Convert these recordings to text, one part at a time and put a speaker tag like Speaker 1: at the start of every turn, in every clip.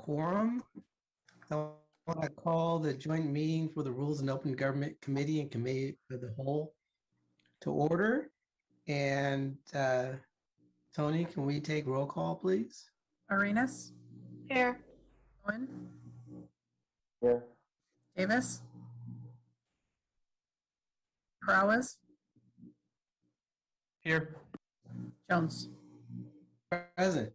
Speaker 1: quorum. I want to call the joint meeting for the Rules and Open Government Committee and Committee of the Whole to order. And Tony, can we take roll call, please?
Speaker 2: Arenas?
Speaker 3: Here.
Speaker 2: Owen?
Speaker 4: Here.
Speaker 2: Davis? Peralez?
Speaker 4: Here.
Speaker 2: Jones?
Speaker 1: Present.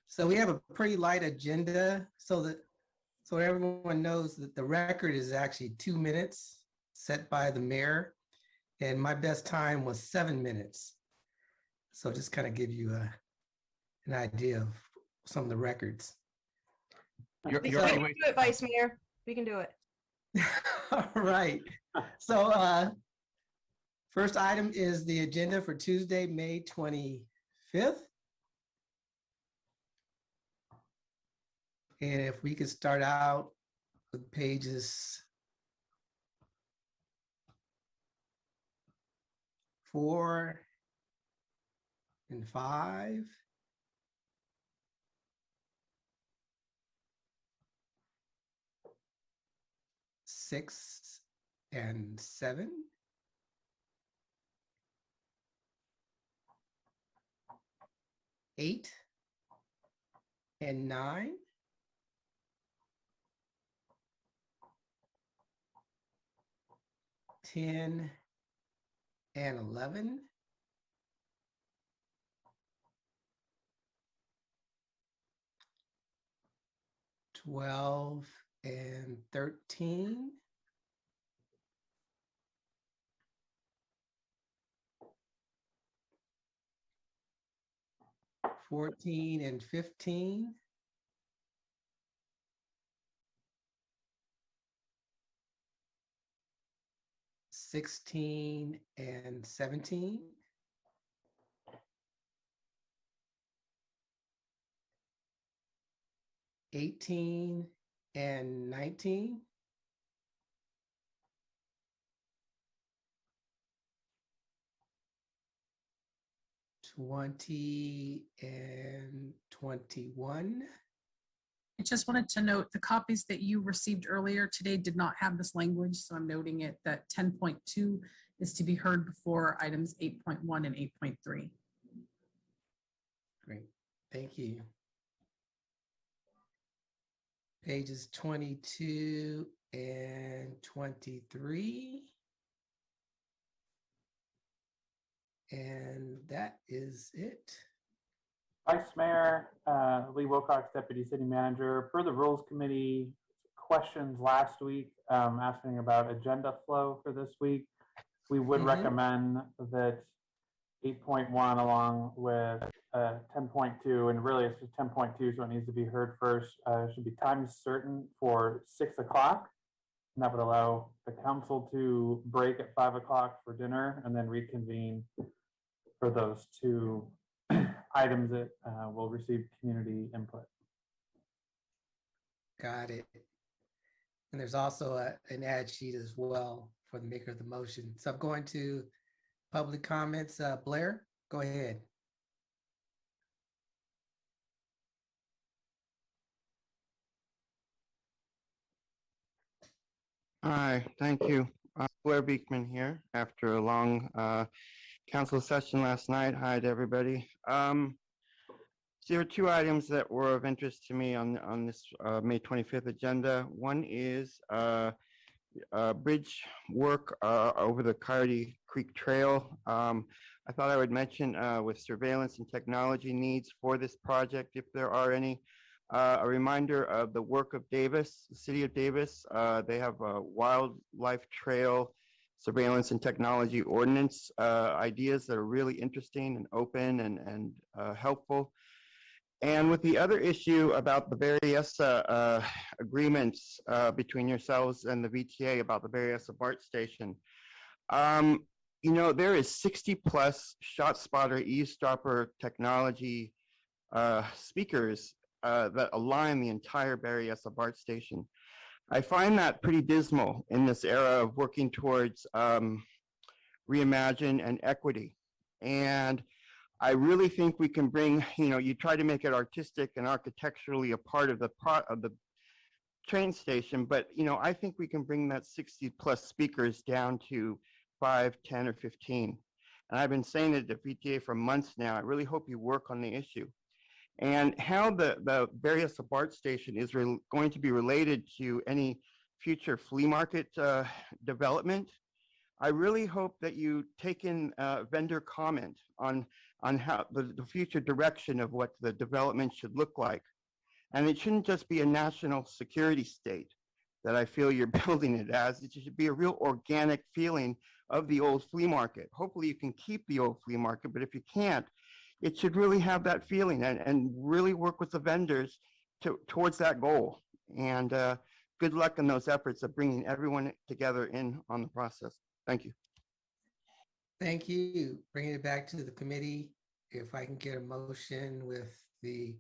Speaker 1: So we have a pretty light agenda so everyone knows that the record is actually 2 minutes set by the mayor, and my best time was 7 minutes. So just kind of give you an idea of some of the records.
Speaker 3: We can do it, Vice Mayor. We can do it.
Speaker 1: All right. So first item is the agenda for Tuesday, May 25th. And if we could start out with pages 4 and 5. 6 and 7. 8 and 9. 10 and 11. 12 and 13. 14 and 15. 16 and 17. 18 and 19. 20 and 21.
Speaker 2: I just wanted to note the copies that you received earlier today did not have this language, so I'm noting it that 10.2 is to be heard before items 8.1 and 8.3.
Speaker 1: Great, thank you. Pages 22 and 23. And that is it.
Speaker 4: Vice Mayor Lee Wilcox, Deputy City Manager. Per the Rules Committee questions last week asking about agenda flow for this week, we would recommend that 8.1 along with 10.2, and really it's just 10.2, so it needs to be heard first. Should be time certain for 6 o'clock. And that would allow the council to break at 5 o'clock for dinner and then reconvene for those two items that will receive community input.
Speaker 1: Got it. And there's also an ad sheet as well for the maker of the motion. So I'm going to public comments. Blair, go ahead.
Speaker 5: Hi, thank you. Blair Beekman here after a long council session last night. Hi to everybody. There are two items that were of interest to me on this May 25th agenda. One is bridge work over the Coyote Creek Trail. I thought I would mention with surveillance and technology needs for this project, if there are any, a reminder of the work of Davis, the city of Davis. They have a wildlife trail surveillance and technology ordinance ideas that are really interesting and open and helpful. And with the other issue about the Berryessa agreements between yourselves and the VTA about the Berryessa BART station, you know, there is 60 plus ShotSpotter eavesdropper technology speakers that align the entire Berryessa BART station. I find that pretty dismal in this era of working towards reimagine and equity. And I really think we can bring, you try to make it artistic and architecturally a part of the train station, but I think we can bring that 60 plus speakers down to 5, 10, or 15. And I've been saying it to PTA for months now. I really hope you work on the issue. And how the various BART station is going to be related to any future flea market development. I really hope that you take in vendor comment on how the future direction of what the development should look like. And it shouldn't just be a national security state that I feel you're building it as. It should be a real organic feeling of the old flea market. Hopefully you can keep the old flea market, but if you can't, it should really have that feeling and really work with the vendors towards that goal. And good luck in those efforts of bringing everyone together in on the process. Thank you.
Speaker 1: Thank you. Bringing it back to the committee. If I can get a motion with the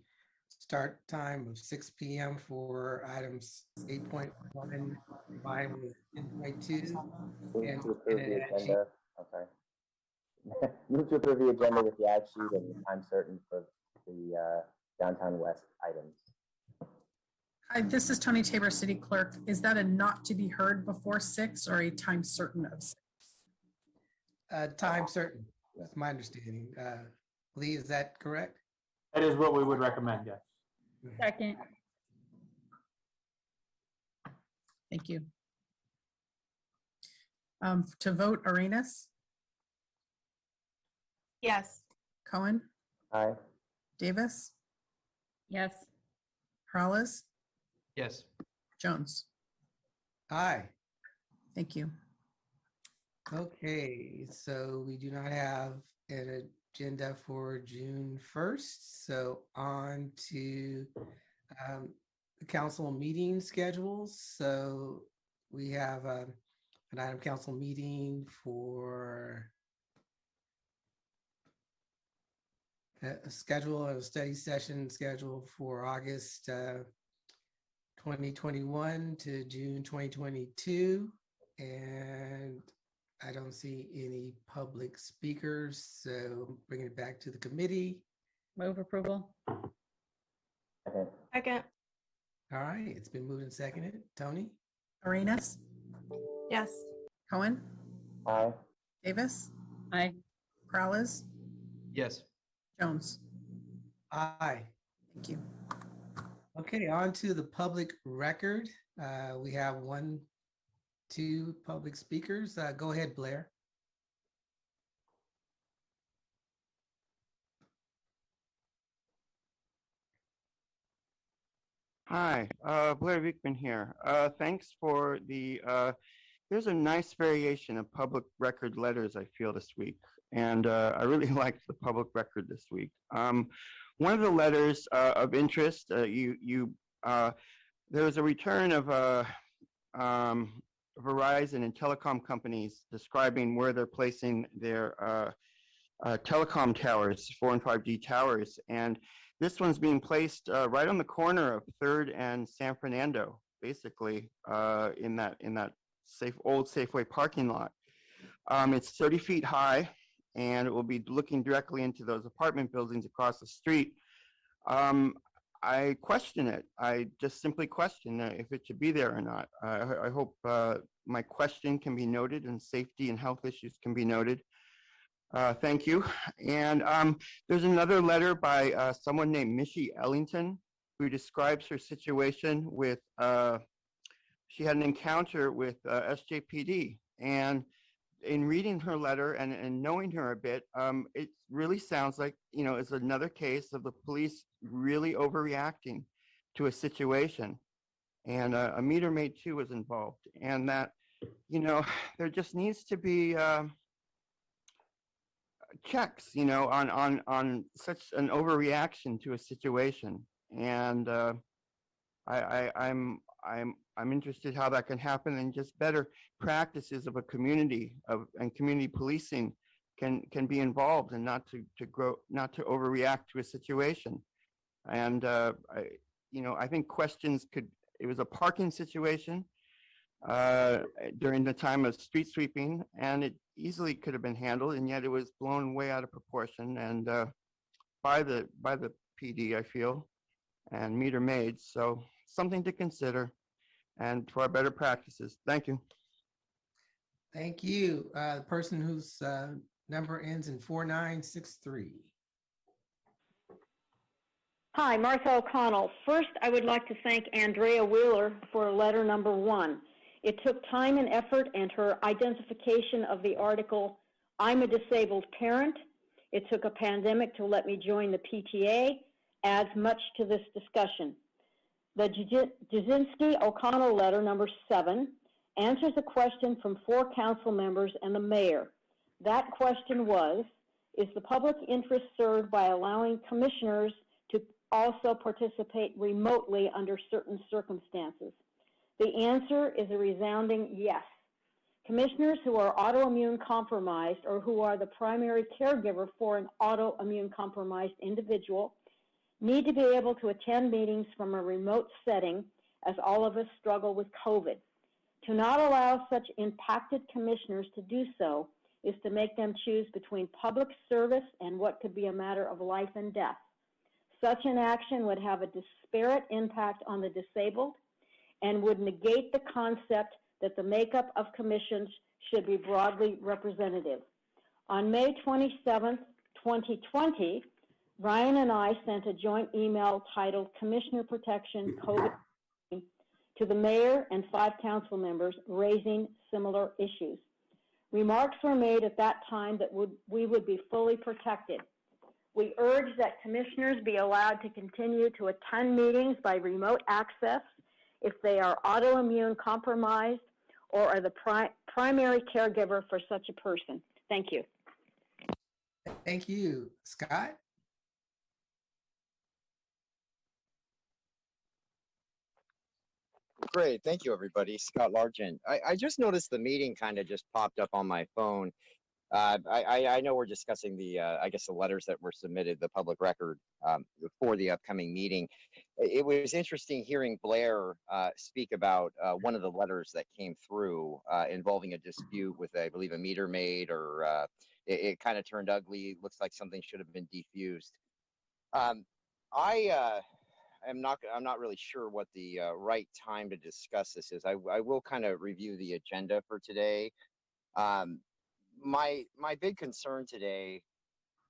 Speaker 1: start time of 6 p.m. for items 8.1 combined with 10.2.
Speaker 6: Move to approve the agenda. I'm sorry. Move to approve the agenda with the ad sheet and the time certain for the downtown west items.
Speaker 2: Hi, this is Tony Tabor, City Clerk. Is that a not to be heard before 6 or a time certain of 6?
Speaker 1: Time certain, that's my understanding. Lee, is that correct?
Speaker 4: That is what we would recommend, yes.
Speaker 3: Second.
Speaker 2: Thank you. To vote, Arenas,
Speaker 3: Yes.
Speaker 2: Cohen,
Speaker 6: Aye.
Speaker 2: Davis,
Speaker 3: Yes.
Speaker 2: Peralez,
Speaker 7: Yes.
Speaker 2: Jones.
Speaker 1: Aye.
Speaker 2: Thank you.
Speaker 1: Okay, so we do not have an agenda for June 1st. So on to the council meeting schedules. So we have an item council meeting for a schedule of a study session scheduled for August 2021 to June 2022. And I don't see any public speakers, so bringing it back to the committee.
Speaker 3: Move approval.
Speaker 6: Second.
Speaker 3: Second.
Speaker 1: All right, it's been moved and seconded. Tony?
Speaker 2: Arenas,
Speaker 3: Yes.
Speaker 2: Cohen,
Speaker 6: Aye.
Speaker 2: Davis,
Speaker 3: Aye.
Speaker 2: Peralez,
Speaker 7: Yes.
Speaker 2: Jones.
Speaker 1: Aye.
Speaker 2: Thank you.
Speaker 1: Okay, on to the public record. We have 2 public speakers. Go ahead, Blair.
Speaker 5: Hi, Blair Vickman here. Thanks for there's a nice variation of public record letters I feel this week. And I really liked the public record this week. One of the letters of interest, there was a return of Verizon and telecom companies describing where they're placing their telecom towers, 4 and 5G towers. And this one's being placed right on the corner of 3rd and San Fernando, basically in that old Safeway parking lot. It's 30 feet high, and it will be looking directly into those apartment buildings across the street. I question it. I just simply question if it should be there or not. I hope my question can be noted and safety and health issues can be noted. Thank you. And there's another letter by someone named Missy Ellington, who describes her situation with, she had an encounter with SJPD. And in reading her letter and knowing her a bit, it really sounds like, it's another case of the police really overreacting to a situation. And a meter maid too was involved. And that, there just needs to be checks, on such an overreaction to a situation. And I'm interested how that can happen, and just better practices of a community and community policing can be involved, and not to overreact to a situation. And I think questions it was a parking situation. during the time of street sweeping, and it easily could have been handled, and yet it was blown way out of proportion and by the PD, I feel, and meter maids. So something to consider and for our better practices. Thank you.
Speaker 1: Thank you. The person whose number ends in 4963.
Speaker 3: Hi, Martha O'Connell. First, I would like to thank Andrea Wheeler for letter number 1. It took time and effort, and her identification of the article, "I'm a disabled parent. It took a pandemic to let me join the PTA," adds much to this discussion. The Jasinski-O'Connell letter number 7 answers a question from 4 council members and the mayor. That question was, is the public interest served by allowing commissioners to also participate remotely under certain circumstances? The answer is a resounding yes. Commissioners who are autoimmune compromised or who are the primary caregiver for an autoimmune compromised individual need to be able to attend meetings from a remote setting, as all of us struggle with COVID. To not allow such impacted commissioners to do so is to make them choose between public service and what could be a matter of life and death. Such an action would have a disparate impact on the disabled and would negate the concept that the makeup of commissions should be broadly representative. On May 27, 2020, Ryan and I sent a joint email titled Commissioner Protection COVID to the mayor and 5 council members raising similar issues. Remarks were made at that time that we would be fully protected. We urge that commissioners be allowed to continue to attend meetings by remote access if they are autoimmune compromised or are the primary caregiver for such a person. Thank you.
Speaker 1: Thank you. Scott?
Speaker 8: Great. Thank you, everybody. Scott Largent. I just noticed the meeting kind of just popped up on my phone. I know we're discussing the, I guess, the letters that were submitted, the public record for the upcoming meeting. It was interesting hearing Blair speak about one of the letters that came through involving a dispute with, I believe, a meter maid, or it kind of turned ugly. Looks like something should have been defused. I'm not really sure what the right time to discuss this is. I will kind of review the agenda for today. My big concern today,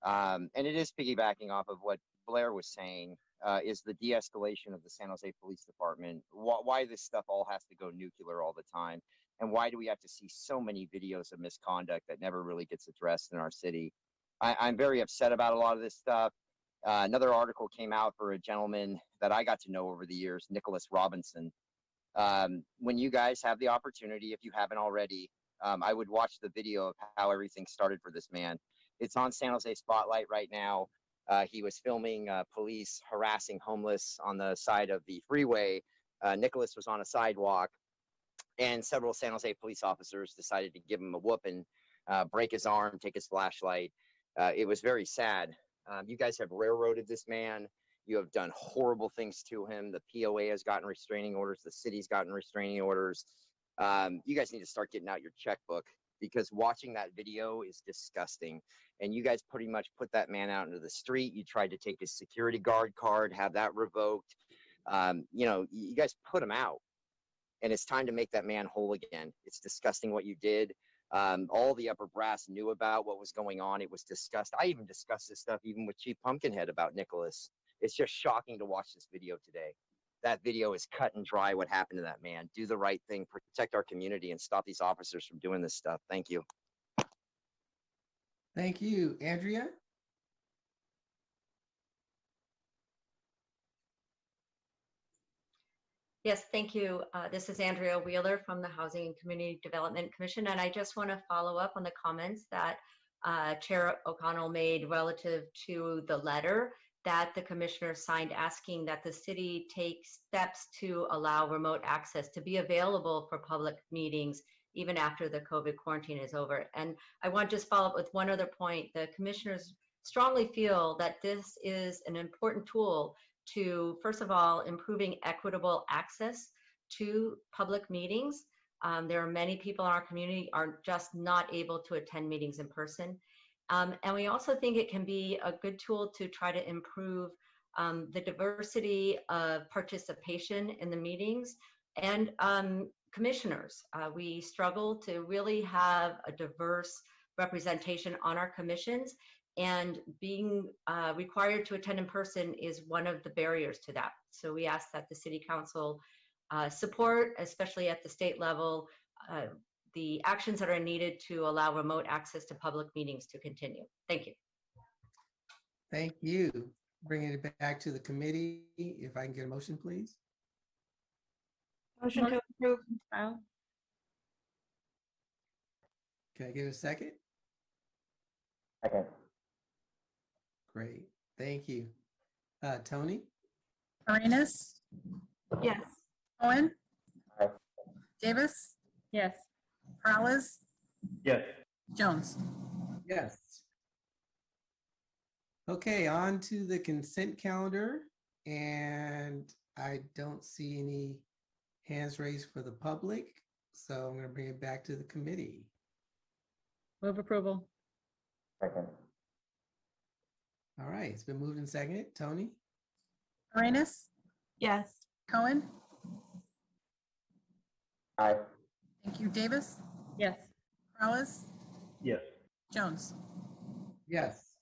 Speaker 8: and it is piggybacking off of what Blair was saying, is the de-escalation of the San Jose Police Department. Why this stuff all has to go nuclear all the time, and why do we have to see so many videos of misconduct that never really gets addressed in our city? I'm very upset about a lot of this stuff. Another article came out for a gentleman that I got to know over the years, Nicholas Robinson. When you guys have the opportunity, if you haven't already, I would watch the video of how everything started for this man. It's on San Jose Spotlight right now. He was filming police harassing homeless on the side of the freeway. Nicholas was on a sidewalk, and several San Jose police officers decided to give him a whooping, break his arm, take his flashlight. It was very sad. You guys have railroaded this man. You have done horrible things to him. The POA has gotten restraining orders. The city's gotten restraining orders. You guys need to start getting out your checkbook, because watching that video is disgusting. And you guys pretty much put that man out into the street. You tried to take his security guard card, have that revoked. You guys put him out, and it's time to make that man whole again. It's disgusting what you did. All the upper brass knew about what was going on. It was discussed. I even discussed this stuff even with Chief Pumpkinhead about Nicholas. It's just shocking to watch this video today. That video is cut and dry what happened to that man. Do the right thing, protect our community, and stop these officers from doing this stuff. Thank you.
Speaker 1: Thank you. Andrea?
Speaker 9: Yes, thank you. This is Andrea Wheeler from the Housing and Community Development Commission, and I just want to follow up on the comments that Chair O'Connell made relative to the letter that the commissioner signed asking that the city take steps to allow remote access to be available for public meetings even after the COVID quarantine is over. And I want to just follow up with one other point. The commissioners strongly feel that this is an important tool to, first of all, improving equitable access to public meetings. There are many people in our community are just not able to attend meetings in person. And we also think it can be a good tool to try to improve the diversity of participation in the meetings and commissioners. We struggle to really have a diverse representation on our commissions, and being required to attend in person is one of the barriers to that. So we ask that the City Council support, especially at the state level, the actions that are needed to allow remote access to public meetings to continue. Thank you.
Speaker 1: Thank you. Bringing it back to the committee, if I can get a motion, please.
Speaker 10: Motion to approve. File.
Speaker 1: Can I get a second?
Speaker 6: Second.
Speaker 1: Great, thank you. Tony?
Speaker 2: Arenas,
Speaker 10: Yes.
Speaker 2: Cohen,
Speaker 6: Aye.
Speaker 2: Davis,
Speaker 10: Yes.
Speaker 2: Peralez,
Speaker 4: Yes.
Speaker 2: Jones.
Speaker 1: Yes. Okay, on to the consent calendar, and I don't see any hands raised for the public, so I'm going to bring it back to the committee.
Speaker 10: Move approval.
Speaker 6: Second.
Speaker 1: All right, it's been moved and seconded. Tony?
Speaker 2: Arenas,
Speaker 10: Yes.
Speaker 2: Cohen,
Speaker 6: Aye.
Speaker 2: thank you. Davis,
Speaker 10: Yes.
Speaker 2: Peralez,
Speaker 4: Yes.
Speaker 2: Jones.
Speaker 1: Yes.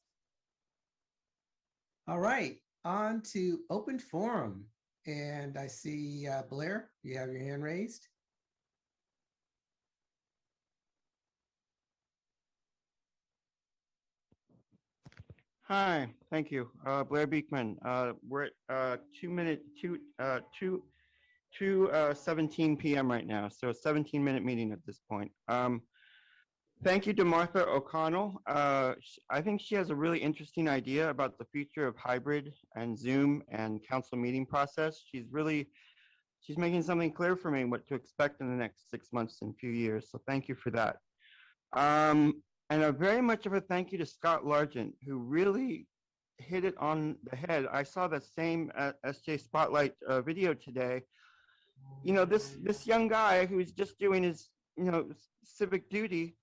Speaker 1: All right, on to open forum. And I see Blair, you have your hand raised.
Speaker 5: Hi, thank you. Blair Beekman. We're at 2:17 p.m. right now, so a 17-minute meeting at this point. Thank you to Martha O'Connell. I think she has a really interesting idea about the future of hybrid and Zoom and council meeting process. She's making something clear for me what to expect in the next 6 months and few years. So thank you for that. And a very much of a thank you to Scott Largent, who really hit it on the head. I saw that same SJ Spotlight video today. You know, this young guy who's just doing his, civic duty,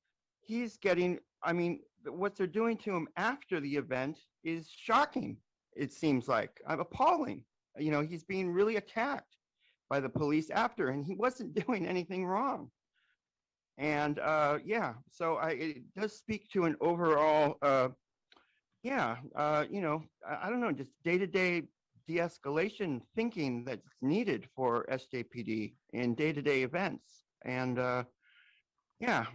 Speaker 5: he's getting, I mean, what they're doing to him after the event is shocking, it seems like. I'm appalling. He's being really attacked by the police after, and he wasn't doing anything wrong. And so it does speak to an overall, I don't know, just day-to-day de-escalation thinking that's needed for SJPD in day-to-day events. And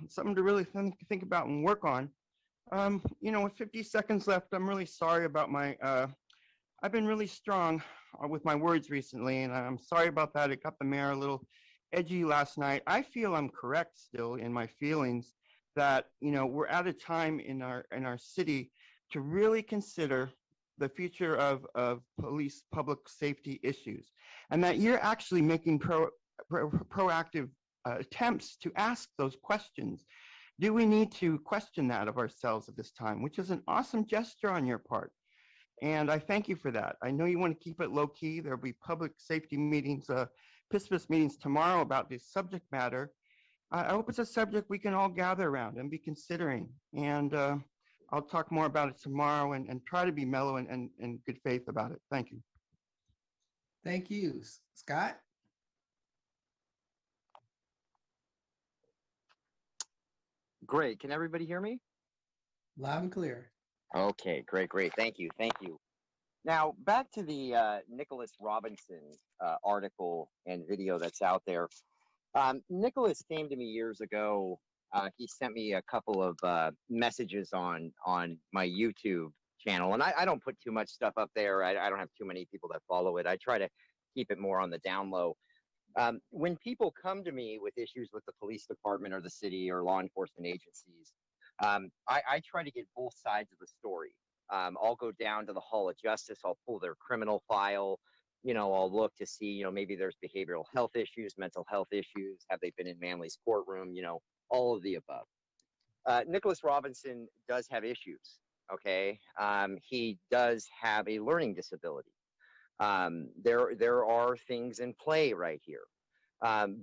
Speaker 5: something to really think about and work on. With 50 seconds left, I'm really sorry about I've been really strong with my words recently, and I'm sorry about that. It got the mayor a little edgy last night. I feel I'm correct still in my feelings that, we're at a time in our city to really consider the future of police public safety issues, and that you're actually making proactive attempts to ask those questions. Do we need to question that of ourselves at this time, which is an awesome gesture on your part. And I thank you for that. I know you want to keep it low key. There'll be public safety meetings, PISPIS meetings tomorrow about this subject matter. I hope it's a subject we can all gather around and be considering. And I'll talk more about it tomorrow and try to be mellow and good faith about it. Thank you.
Speaker 1: Thank you. Scott?
Speaker 8: Great. Can everybody hear me?
Speaker 1: Loud and clear.
Speaker 8: Okay, great. Thank you. Now, back to the Nicholas Robinson article and video that's out there. Nicholas came to me years ago. He sent me a couple of messages on my YouTube channel, and I don't put too much stuff up there. I don't have too many people that follow it. I try to keep it more on the down low. When people come to me with issues with the police department or the city or law enforcement agencies, I try to get both sides of the story. I'll go down to the Hall of Justice. I'll pull their criminal file. I'll look to see, maybe there's behavioral health issues, mental health issues. Have they been in Manly's courtroom? All of the above. Nicholas Robinson does have issues. Okay. He does have a learning disability. There are things in play right here.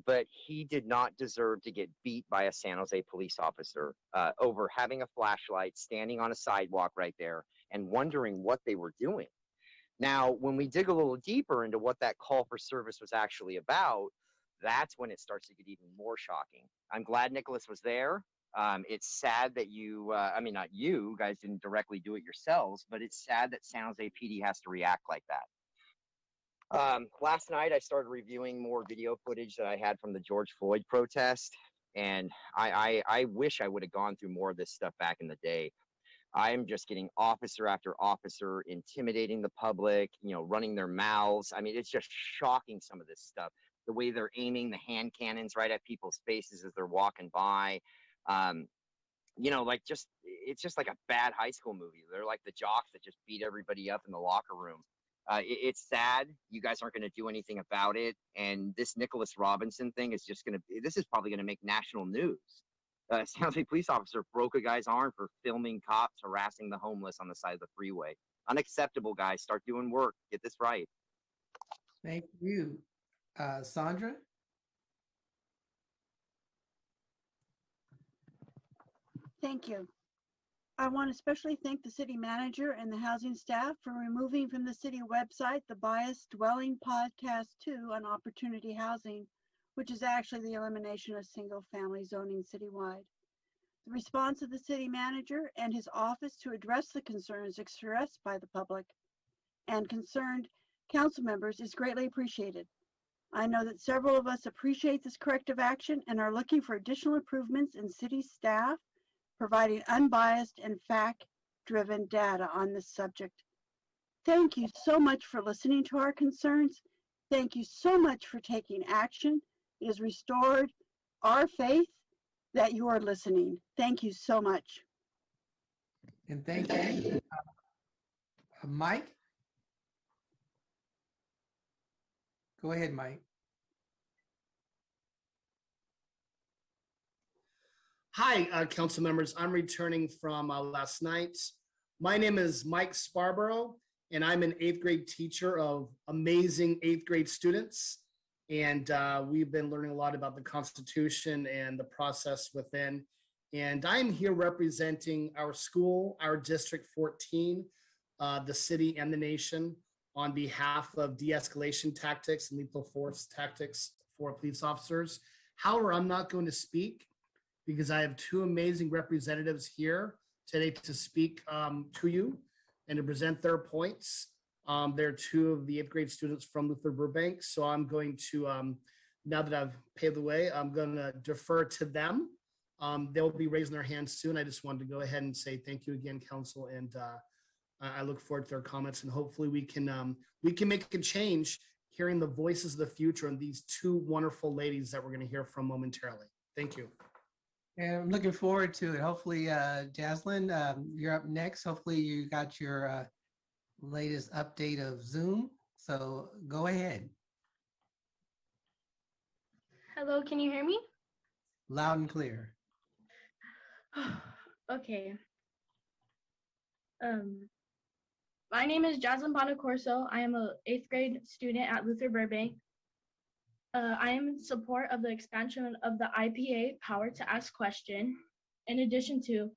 Speaker 8: But he did not deserve to get beat by a San Jose police officer over having a flashlight, standing on a sidewalk right there, and wondering what they were doing. Now, when we dig a little deeper into what that call for service was actually about, that's when it starts to get even more shocking. I'm glad Nicholas was there. It's sad that not you guys didn't directly do it yourselves, but it's sad that San Jose PD has to react like that. Last night, I started reviewing more video footage that I had from the George Floyd protest, and I wish I would have gone through more of this stuff back in the day. I'm just getting officer after officer intimidating the public, running their mouths. I mean, it's just shocking, some of this stuff. The way they're aiming the hand cannons right at people's faces as they're walking by. It's just like a bad high school movie. They're like the jocks that just beat everybody up in the locker room. It's sad. You guys aren't going to do anything about it. And this Nicholas Robinson thing is this is probably going to make national news. San Jose police officer broke a guy's arm for filming cops harassing the homeless on the side of the freeway. Unacceptable, guys. Start doing work. Get this right.
Speaker 1: Thank you. Sandra?
Speaker 11: Thank you. I want to especially thank the city manager and the housing staff for removing from the city website the Biased Dwelling Podcast 2 on opportunity housing, which is actually the elimination of single-family zoning citywide. The response of the city manager and his office to address the concerns expressed by the public and concerned council members is greatly appreciated. I know that several of us appreciate this corrective action and are looking for additional improvements in city staff providing unbiased and fact-driven data on this subject. Thank you so much for listening to our concerns. Thank you so much for taking action. It has restored our faith that you are listening. Thank you so much.
Speaker 1: And thank you. Mike? Go ahead, Mike.
Speaker 12: Hi, council members. I'm returning from last night. My name is Mike Sparborough, and I'm an 8th grade teacher of amazing 8th grade students. And we've been learning a lot about the Constitution and the process within. And I'm here representing our school, our District 14, the city and the nation on behalf of de-escalation tactics and lethal force tactics for police officers. However, I'm not going to speak because I have 2 amazing representatives here today to speak to you and to present their points. They're 2 of the 8th grade students from Luther Burbank. So I'm going to, now that I've paved the way, I'm going to defer to them. They'll be raising their hands soon. I just wanted to go ahead and say thank you again, council. And I look forward to their comments, and hopefully we can make a change hearing the voices of the future and these 2 wonderful ladies that we're going to hear from momentarily. Thank you.
Speaker 1: And I'm looking forward to it. Hopefully, Jaslyn, you're up next. Hopefully you got your latest update of Zoom. So go ahead.
Speaker 13: Hello, can you hear me?
Speaker 1: Loud and clear.
Speaker 13: Okay. My name is Jaslyn Bonacorso. I am a 8th grade student at Luther Burbank. I am in support of the expansion of the IPA power to ask question. In addition to,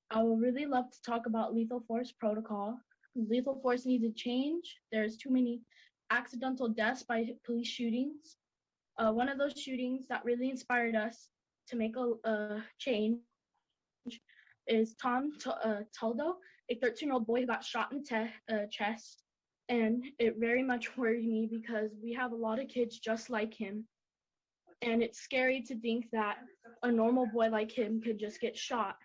Speaker 13: I would really love to talk about lethal force protocol. Lethal force needs to change. There's too many accidental deaths by police shootings. One of those shootings that really inspired us to make a change is Tom Taldo, a 13-year-old boy who got shot in the chest. And it very much worried me because we have a lot of kids just like him. And it's scary to think that a normal boy like him could just get shot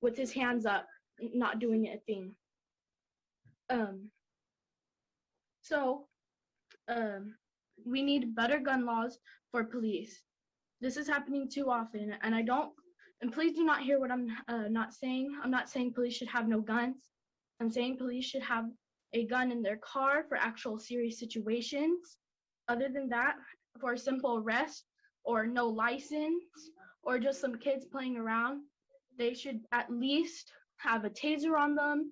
Speaker 13: with his hands up, not doing a thing. We need better gun laws for police. This is happening too often, and please do not hear what I'm not saying. I'm not saying police should have no guns. I'm saying police should have a gun in their car for actual serious situations. Other than that, for a simple arrest or no license or just some kids playing around, they should at least have a taser on them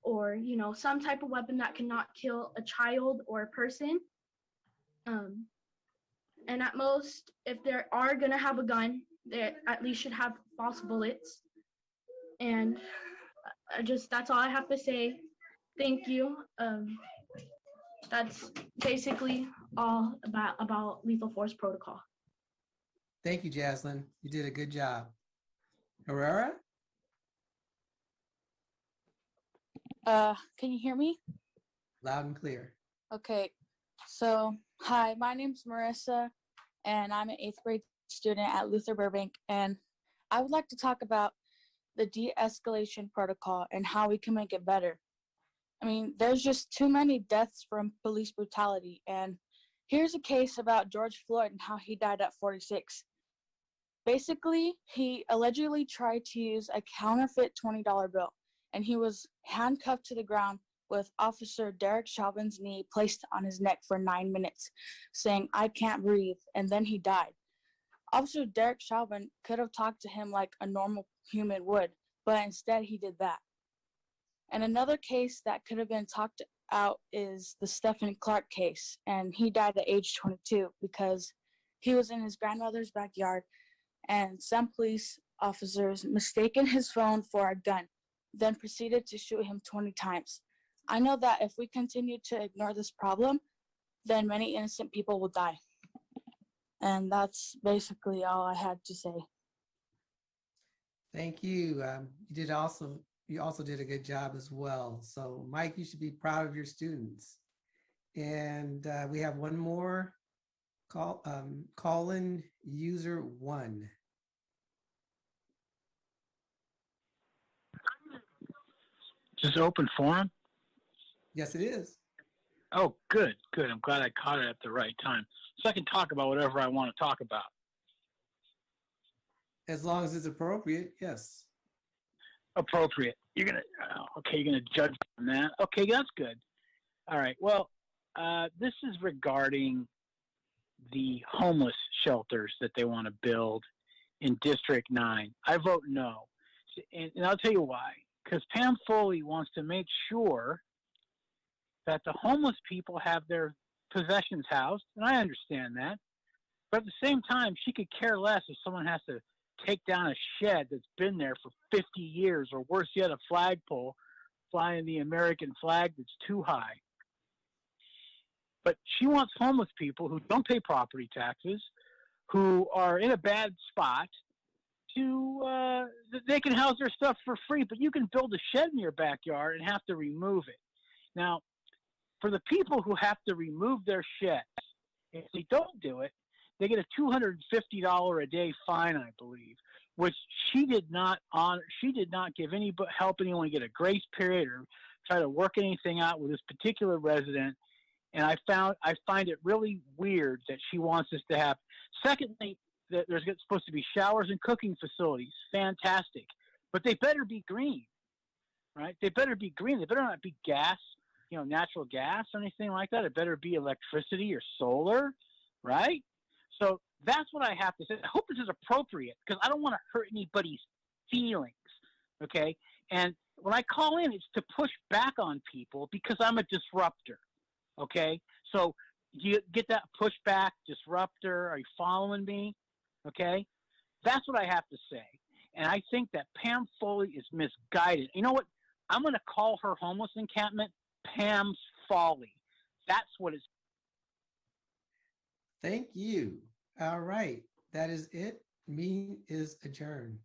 Speaker 13: or, some type of weapon that cannot kill a child or a person. And at most, if they are gonna have a gun, they at least should have false bullets. And that's all I have to say. Thank you. That's basically all about lethal force protocol.
Speaker 1: Thank you, Jaslyn. You did a good job. Herrera?
Speaker 14: Can you hear me?
Speaker 1: Loud and clear.
Speaker 14: Okay. So, hi, my name's Marissa, and I'm an 8th grade student at Luther Burbank, and I would like to talk about the de-escalation protocol and how we can make it better. I mean, there's just too many deaths from police brutality, and here's a case about George Floyd and how he died at 46. Basically, he allegedly tried to use a counterfeit $20 bill, and he was handcuffed to the ground with Officer Derek Chauvin's knee placed on his neck for 9 minutes, saying, "I can't breathe," and then he died. Officer Derek Chauvin could have talked to him like a normal human would, but instead he did that. And another case that could have been talked out is the Stephen Clark case, and he died at age 22 because he was in his grandmother's backyard and some police officers mistaken his phone for a gun, then proceeded to shoot him 20 times. I know that if we continue to ignore this problem, then many innocent people will die. And that's basically all I had to say.
Speaker 1: Thank you. You also did a good job as well. So Mike, you should be proud of your students. And we have one more call-in user 1.
Speaker 15: Is this open forum?
Speaker 1: Yes, it is.
Speaker 15: Oh, good. I'm glad I caught it at the right time. So I can talk about whatever I want to talk about.
Speaker 1: As long as it's appropriate, yes.
Speaker 15: Appropriate. You're gonna judge on that. Okay, that's good. All right. Well, this is regarding the homeless shelters that they want to build in District 9. I vote no, and I'll tell you why. Because Pam Foley wants to make sure that the homeless people have their possessions housed, and I understand that. But at the same time, she could care less if someone has to take down a shed that's been there for 50 years, or worse yet, a flagpole flying the American flag that's too high. But she wants homeless people who don't pay property taxes, who are in a bad spot, to they can house their stuff for free, but you can build a shed in your backyard and have to remove it. Now, for the people who have to remove their sheds, if they don't do it, they get a $250 a day fine, I believe, which she did not honor. She did not give help anyone get a grace period or try to work anything out with this particular resident. And I find it really weird that she wants this to happen. Secondly, there's supposed to be showers and cooking facilities. Fantastic. But they better be green, right? They better be green. They better not be gas, natural gas or anything like that. It better be electricity or solar, right? So that's what I have to say. I hope this is appropriate because I don't want to hurt anybody's feelings, okay? And when I call in, it's to push back on people because I'm a disruptor, okay? So you get that pushback, disruptor? Are you following me? Okay? That's what I have to say. And I think that Pam Foley is misguided. You know what? I'm going to call her homeless encampment Pam's Folly. That's what it's.
Speaker 1: Thank you. All right. That is it. Meeting is adjourned.